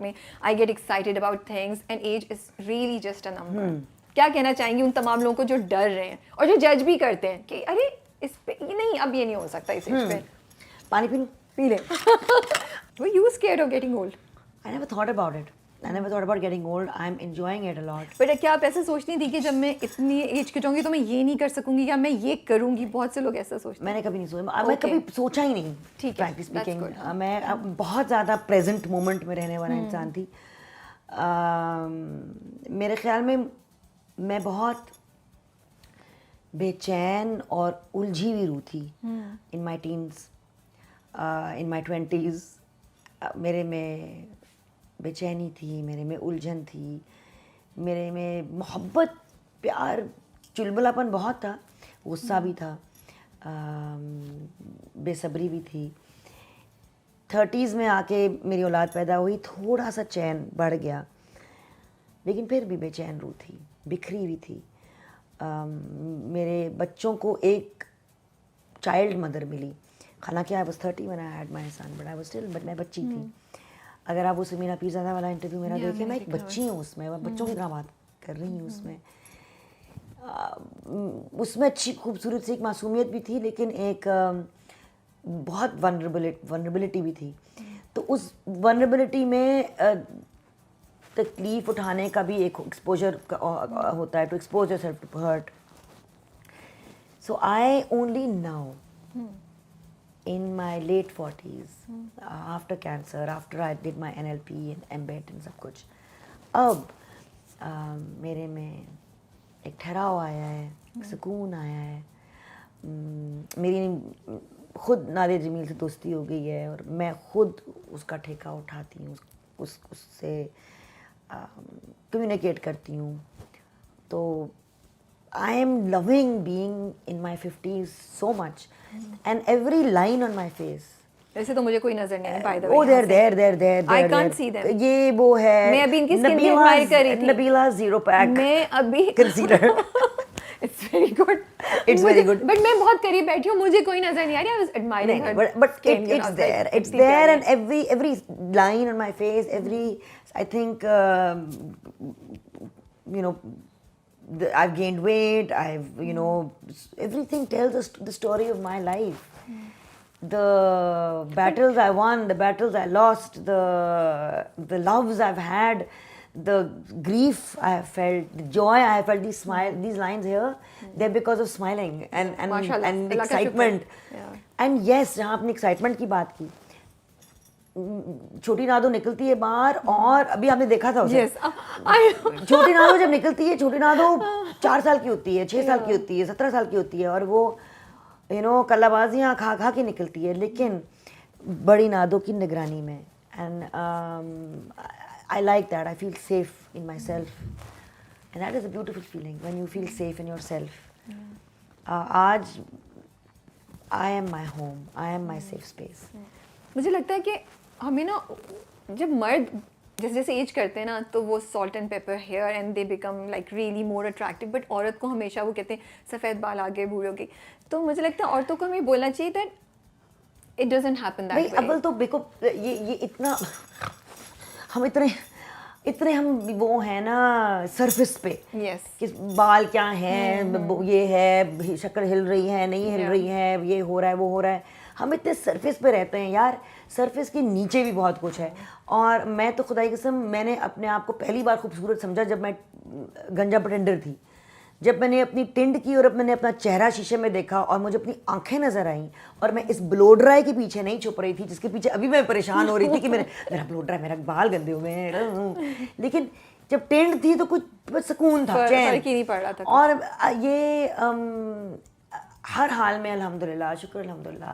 में I get excited about things and age is really just a number. क्या कहना चाहेंगी उन तमाम लोगों को जो डर रहे हैं और जो जज भी करते हैं कि अरे इस पे ये नहीं, अब ये नहीं हो सकता इस एज पे। पानी पी लूं? पी ले। Were you scared of getting old? I never thought about it. I never thought about getting old. I'm enjoying it a lot. But क्या आप ऐसे सोचती थी कि जब मैं इतनी एज की जाऊंगी तो मैं ये नहीं कर सकूंगी या मैं ये करूंगी? बहुत से लोग ऐसा सोचते हैं। मैंने कभी नहीं सोचा, मैं कभी सोचा ही नहीं। ठीक है, frankly speaking, मैं बहुत ज़्यादा प्रेजेंट मोमेंट में रहने वाला इंसान थी। मेरे ख्याल में मैं बहुत बेचैन और उलझी हुई रूह थी इन माई टीन्स, इन माई 20s। मेरे में बेचैनी थी, मेरे में उलझन थी, मेरे में मोहब्बत, प्यार, चुलबुलापन बहुत था, गुस्सा भी था, बेसब्री भी थी। 30s में आके मेरी औलाद पैदा हुई, थोड़ा सा चैन बढ़ गया, लेकिन फिर भी बेचैन रूह थी, बिखरी हुई थी। मेरे बच्चों को एक चाइल्ड मदर मिली, हालांकि I was 30 when I had my son, but I was still, but मैं बच्ची थी। अगर आप उस मीना पीज़ादा वाला इंटरव्यू मेरा देखें, मैं एक बच्ची हूँ उसमें, मैं बच्चों की तरह बात कर रही हूँ उसमें। उसमें अच्छी खूबसूरत सी एक मासूमियत भी थी, लेकिन एक बहुत वनरेबिलिटी भी थी। तो उस वनरेबिलिटी में तकलीफ़ उठाने का भी एक एक्सपोजर होता है, to expose yourself to hurt. So I only now in my late 40s, after cancer, after I did my NLP and MBET and सब कुछ, अब मेरे में एक ठहराव आया है, सुकून आया है। मेरी खुद नादिर जमील से दोस्ती हो गई है और मैं खुद उसका ठेका उठाती हूँ, उससे कम्युनिकेट करती हूँ। तो I am loving being in my 50s so much, and every line on my face. वैसे तो मुझे कोई नजर नहीं है, by the way। Oh, there. I can't see them। ये वो है। मैं अभी इनकी स्किन की एडमायर कर रही थी। Nabila zero pack. मैं अभी concealer. It's very good। It's very good। But मैं बहुत करीब बैठी हूँ, मुझे कोई नजर नहीं आ रही। I was admiring her। But it's there। It's there, and every line on my face, I think, you know, I've gained weight, you know, everything tells us the story of my life. The battles I won, the battles I lost, the loves I've had, the grief I have felt, the joy I have felt, these lines here, they're because of smiling and excitement. And yes, जहाँ आपने excitement की बात की, छोटी नादो निकलती है बाहर, और अभी आपने देखा था उसे। छोटी नादो जब निकलती है, छोटी नादो 4 साल की होती है, 6 साल की होती है, 17 साल की होती है, और वो कलाबाजियाँ खा खा के निकलती है, लेकिन बड़ी नादो की निगरानी में। And I like that, I feel safe in myself, and that is a beautiful feeling when you feel safe in yourself. आज I am my home, I am my safe space. मुझे लगता है कि हमें ना, जब मर्द जैसे जैसे एज करते हैं ना, तो वो salt and pepper hair and they become like really more attractive, but औरत को हमेशा वो कहते हैं सफ़ेद बाल आगे बूढ़ों के। तो मुझे लगता है औरतों को हमें बोलना चाहिए that it doesn't happen that way. अव्वल तो देखो, ये इतना हम इतने हम वो है ना सरफेस पे, कि बाल क्या हैं, ये है, शक्ल हिल रही है, नहीं हिल रही है, ये हो रहा है, वो हो रहा है। हम इतने सरफेस पे रहते हैं यार, सरफेस के नीचे भी बहुत कुछ है। और मैं तो खुदा की कसम, मैंने अपने आप को पहली बार खूबसूरत समझा जब मैं गंजा प्रेटेंडर थी। जब मैंने अपनी टिंड की और मैंने अपना चेहरा शीशे में देखा और मुझे अपनी आंखें नजर आईं, और मैं इस ब्लो ड्राई के पीछे नहीं छुप रही थी, जिसके पीछे अभी मैं परेशान हो रही थी कि मेरा ब्लो ड्राई, मेरा बाल गंदे हुए हैं, लेकिन जब टिंड थी तो कुछ सुकून था, चैन नहीं पड़ रहा था। और ये हर हाल में अल्हम्दुलिल्लाह, शुक्र अल्हम्दुलिल्लाह।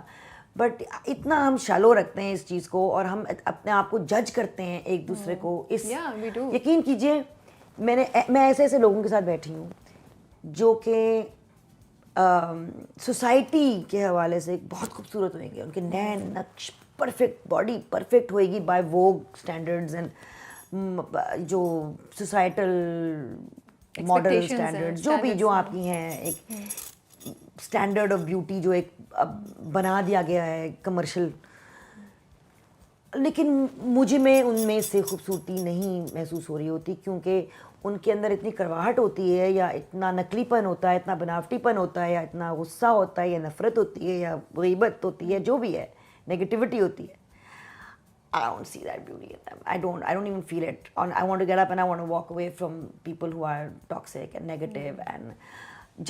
बट इतना हम शैलो रखते हैं इस चीज़ को, और हम अपने आप को जज करते हैं एक दूसरे को। इस यकीन कीजिए, मैं ऐसे लोगों के साथ बैठी हूँ जो कि सोसाइटी के हवाले से बहुत खूबसूरत होंगे, उनके नैन नक्श परफेक्ट, बॉडी परफेक्ट होएगी बाय वोग स्टैंडर्ड्स, एंड जो सोसाइटल मॉडल स्टैंडर्ड्स, जो आपकी हैं, एक स्टैंडर्ड ऑफ ब्यूटी जो एक बना दिया गया है कमर्शियल, लेकिन मुझे में उनमें से खूबसूरती नहीं महसूस हो रही होती, क्योंकि उनके अंदर इतनी कड़वाहट होती है, या इतना नकलीपन होता है, इतना बनावटीपन होता है, या इतना गुस्सा होता है, या नफ़रत होती है, या गीबत होती है, जो भी है, नेगेटिविटी होती है. I don't see that beauty in them. I don't even feel it. I want to get up and I want to walk away from people who are toxic and negative and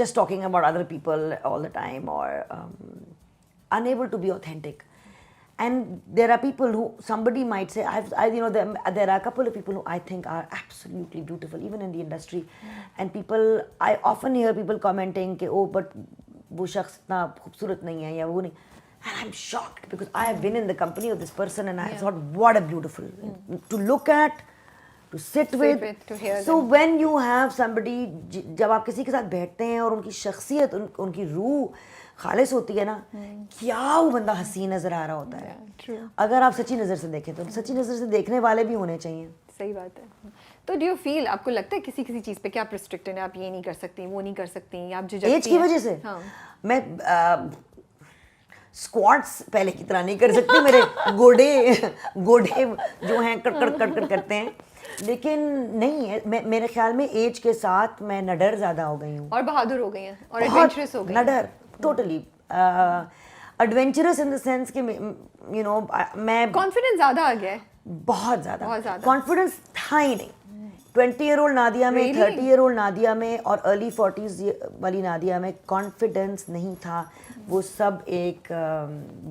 just talking about other people all the time, or unable to be authentic. And there are people who, somebody might say, there are a couple of people who I think are absolutely beautiful, even in the industry. And people, I often hear people commenting, oh, but वो शख्स इतना खूबसूरत नहीं है, या वो नहीं. And I'm shocked because I have been in the company of this person and I thought, what a beautiful to look at, to sit with. To hear So them. when you have somebody, जब आप किसी के साथ बैठते हैं और उनकी शख्सियत, उनकी रूह खालिस होती है ना, क्या वो बंदा हसीन नजर आ रहा होता है. True. अगर आप सच्ची नज़र से देखें तो सच्ची नज़र से देखने वाले भी होने चाहिए. सही बात है. तो डू यू फील, आपको लगता है किसी चीज़ पे क्या आप रिस्ट्रिक्टेड है, आप ये नहीं कर सकती, वो नहीं कर सकती, आप झिझकती हैं? एज की वजह से हाँ. मैं स्क्वाट्स पहले की तरह नहीं कर सकती, मेरे गोडे जो हैं कट करते हैं, लेकिन नहीं है. मेरे ख्याल में एज के साथ मैं नडर ज़्यादा हो गई हूँ, और बहादुर हो गई हैं, और एडवेंचरस हो गई हैं. नडर totally adventurous in the sense कि यू नो मैं कॉन्फिडेंस ज़्यादा आ गया है. बहुत ज़्यादा. ज़्यादा. कॉन्फिडेंस था ही नहीं. 20-year-old नादिया में, Really? 30-year-old नादिया में और अर्ली 40s वाली नादिया में कॉन्फिडेंस नहीं था. वो सब एक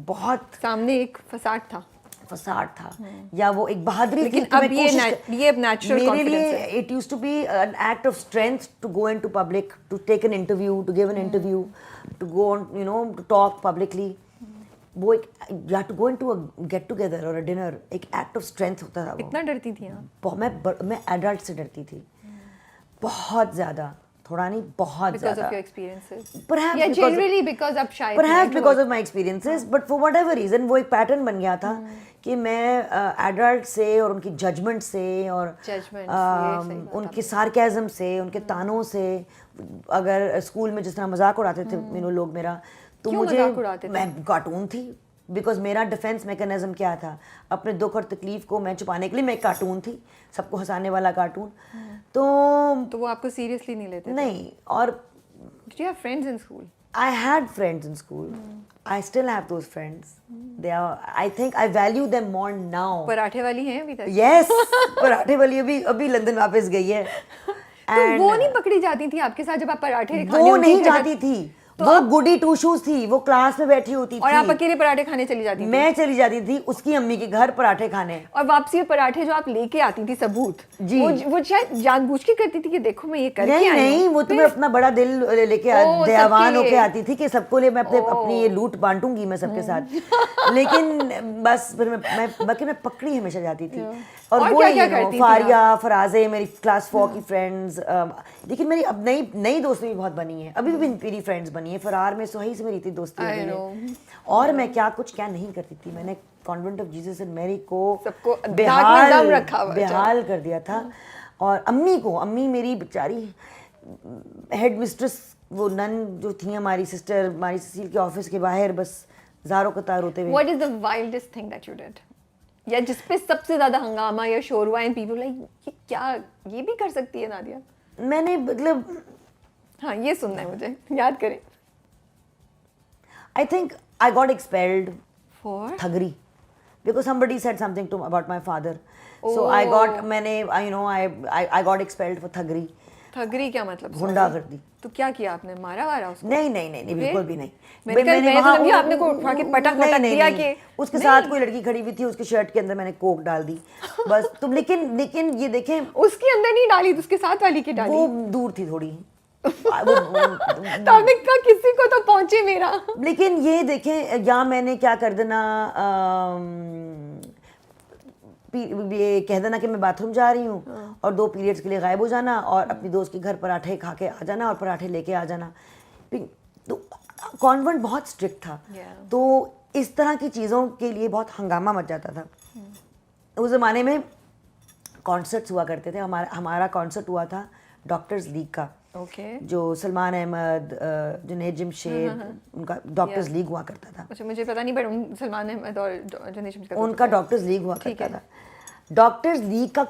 बहुत सामने एक फसाद था. फसाद था, या वो एक बहादुरी थी. लेकिन अब ये अब नेचुरल मेरे कॉन्फिडेंस लिए है. It used to be an act of strength to go into public, to take an interview, to give an interview, to go on, you know, to talk publicly. वो एक, you have to go into a get together और a dinner, एक act of strength होता था वो. इतना डरती थी आप? मैं एडल्ट से डरती थी बहुत ज़्यादा, थोड़ा नहीं, बहुत Because ज़्यादा. of your experiences. Perhaps Yeah, because- generally because आप शायद Perhaps because of my experiences, but for whatever reason वो एक पैटर्न बन गया था कि मैं एडल्ट से और उनकी जजमेंट से और Judgment, ये सही बात उनके सार्केज़म से, उनके तानों से, अगर स्कूल में जिस तरह मजाक उड़ाते थे लोग मेरा, तो क्यों मुझे, मजाक उड़ाते थे? मैं कार्टून थी. बिकॉज मेरा डिफेंस मैकेनिज्म क्या था, अपने दुख और तकलीफ को मैं छुपाने के लिए मैं एक कार्टून थी, सबको हंसाने वाला कार्टून. तो वो आपको सीरियसली नहीं लेते थे? नहीं. और Did you have friends in school? I had friends in school. I still have those friends. They are. I think I value them more now. पराठे वाली हैं अभी तक? Yes, पराठे वाली अभी लंदन वापस गई है. तो वो नहीं पकड़ी जाती थी आपके साथ जब आप पराठे खाने वो उनकी नहीं जगह- जाती थी. वो गुडी टू शूज थी, वो क्लास में बैठी होती थी और आप अकेले पराठे खाने चली जाती थी? मैं चली जाती थी उसकी अम्मी के घर पराठे खाने. और वापसी में पराठे जो आप लेके आती थी सबूत, जी. वो शायद जानबूझ के करती थी कि देखो मैं ये करके आई हूं. नहीं, वो तो मैं अपना बड़ा दिल लेके ओ, दयावान सबके होके लिए। आती थी कि सबको लिए मैं अपनी ये लूट बांटूंगी मैं सबके साथ. लेकिन बस फिर बाकी मैं पकड़ी हमेशा जाती थी. और वो क्या-क्या करती थी फारिया, फराजे, मेरी क्लास 4 की फ्रेंड्स. लेकिन मेरी अब नई दोस्ती भी बहुत बनी है, अभी भी मेरी फ्रेंड्स बनी है. फरार में सुहाई से मेरी इतनी दोस्ती हो I गई है. know. और मैं क्या नहीं करती थी. मैंने convent of Jesus and Mary को सबको दाग में दम रखा हुआ था. बेहाल कर दिया था. और अम्मी मेरी बेचारी हेड मिस्ट्रेस, वो नन जो थी हमारी सिस्टर, हमारी सुशील के ऑफिस के बाहर बस ज़ारों कतार होते हुए. What is the wildest thing that you did? या जिस पे सबसे ज्यादा हंगामा या शोर हुआ एंड पीपल लाइक ये क्या, ये भी कर सकती है नादिया? मैंने मतलब हाँ, ये सुनना है मुझे, याद करें. I think I got expelled For? Thagri because somebody said something about my father. So I got expelled for Thagri. थगरी क्या मतलब? गुंडागर्दी. तो क्या किया आपने, मारा वारा उसको? नहीं, बिल्कुल भी नहीं. मैं तो समझी आपने को उठा के पटक दिया कि उसके साथ कोई लड़की खड़ी हुई थी, उसके शर्ट के अंदर मैंने कोक डाल दी बस. तुम लेकिन ये देखें, उसके अंदर नहीं डाली, उसके साथ वाली की डाली. वो दूर थी थोड़ी. तो आपने कहा किसी को तो पहुंचे मेरा. लेकिन ये देखें, या मैंने क्या कर देना, ये कह देना कि मैं बाथरूम जा रही हूँ और 2 पीरियड्स के लिए गायब हो जाना और अपनी दोस्त के घर पराठे खा के आ जाना और पराठे लेके आ जाना. तो कॉन्वेंट बहुत स्ट्रिक्ट था. तो इस तरह की चीज़ों के लिए बहुत हंगामा मच जाता था. उस ज़माने में कॉन्सर्ट्स हुआ करते थे. हमारा कॉन्सर्ट हुआ था डॉक्टर्स लीग का. ओके। जो सलमान अहमद, जुनैद जमशेद, उनका डॉक्टर्स लीग हुआ करता था। अच्छा, मुझे पता नहीं, पर सलमान अहमद और जुनैद शमशेद का तो उनका पता है। डॉक्टर्स लीग हुआ ठीक करता है। था। डॉक्टर्स लीग का